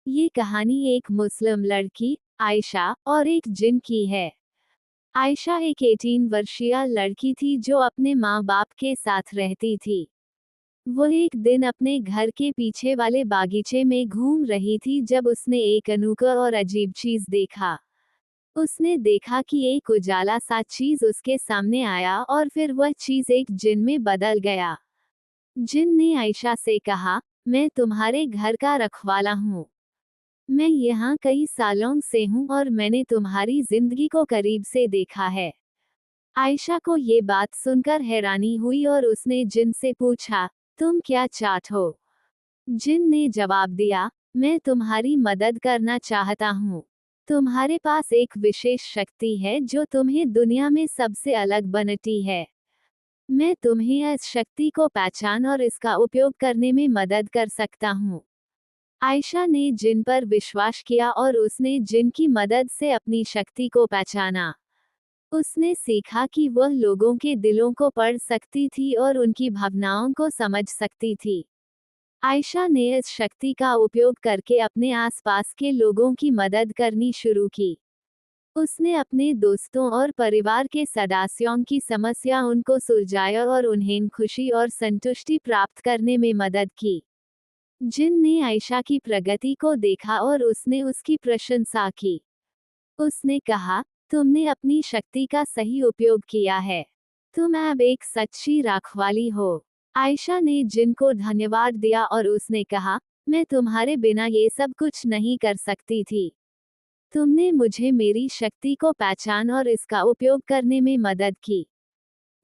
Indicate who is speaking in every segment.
Speaker 1: ये कहानी एक मुस्लिम लड़की, आयशा, और एक जिन की है। आयशा एक 18 वर्षीय लड़की थी जो अपने माँ बाप के साथ रहती थी। वो एक दिन अपने घर के पीछे वाले बागीचे में घूम रही थी जब उसने एक अनोखा और अजीब चीज देखा। उसने देखा कि एक उजाला सा चीज उसके सामने आया और फिर वह चीज एक जिन में बदल गया। जिन ने आयशा से कहा, मैं तुम्हारे घर का रखवाला हूँ। मैं यहाँ कई सालों से हूँ और मैंने तुम्हारी जिंदगी को करीब से देखा है। आयशा को ये बात सुनकर हैरानी हुई और उसने जिन से पूछा, तुम क्या चाहते हो? जिन ने जवाब दिया, मैं तुम्हारी मदद करना चाहता हूँ। तुम्हारे पास एक विशेष शक्ति है जो तुम्हें दुनिया में सबसे अलग बनाती है। मैं तुम्हें इस शक्ति को पहचान और इसका उपयोग करने में मदद कर सकता हूँ। आयशा ने जिन पर विश्वास किया और उसने जिन की मदद से अपनी शक्ति को पहचाना। उसने सीखा कि वह लोगों के दिलों को पढ़ सकती थी और उनकी भावनाओं को समझ सकती थी। आयशा ने इस शक्ति का उपयोग करके अपने आसपास के लोगों की मदद करनी शुरू की। उसने अपने दोस्तों और परिवार के सदस्यों की समस्या उनको सुलझाया और उन्हें खुशी और संतुष्टि प्राप्त करने में मदद की। जिन ने आयशा की प्रगति को देखा और उसने उसकी प्रशंसा की। उसने कहा, तुमने अपनी शक्ति का सही उपयोग किया है। तुम अब एक सच्ची रखवाली हो। आयशा ने जिन को धन्यवाद दिया और उसने कहा, मैं तुम्हारे बिना ये सब कुछ नहीं कर सकती थी। तुमने मुझे मेरी शक्ति को पहचान और इसका उपयोग करने में मदद की।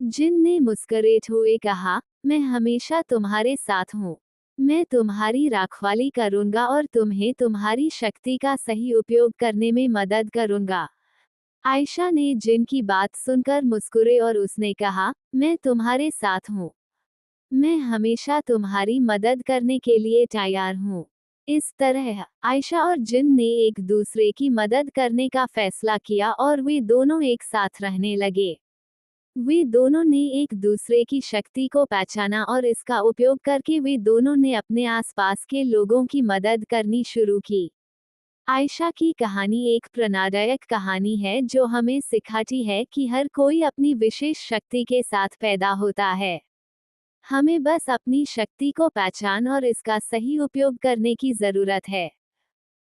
Speaker 1: जिन ने मुस्कुराते हुए कहा, मैं हमेशा तुम्हारे साथ हूँ। मैं तुम्हारी रखवाली करूंगा और तुम्हें तुम्हारी शक्ति का सही उपयोग करने में मदद करूंगा। आयशा ने जिन की बात सुनकर मुस्कुरे और उसने कहा, मैं तुम्हारे साथ हूँ। मैं हमेशा तुम्हारी मदद करने के लिए तैयार हूँ। इस तरह आयशा और जिन ने एक दूसरे की मदद करने का फैसला किया और वे दोनों एक साथ रहने लगे। वे दोनों ने एक दूसरे की शक्ति को पहचाना और इसका उपयोग करके वे दोनों ने अपने आसपास के लोगों की मदद करनी शुरू की। आयशा की कहानी एक प्रेरणादायक कहानी है जो हमें सिखाती है कि हर कोई अपनी विशेष शक्ति के साथ पैदा होता है। हमें बस अपनी शक्ति को पहचान और इसका सही उपयोग करने की जरूरत है।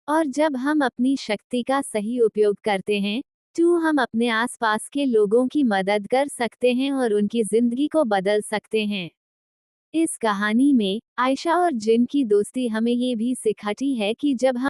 Speaker 1: और जब हम अपनी शक्ति का सही उपयोग करते हैं, तो हम अपने आसपास के लोगों की मदद कर सकते हैं और उनकी जिंदगी को बदल सकते हैं। इस कहानी में आयशा और जिन की दोस्ती हमें ये भी सिखाती है कि जब हम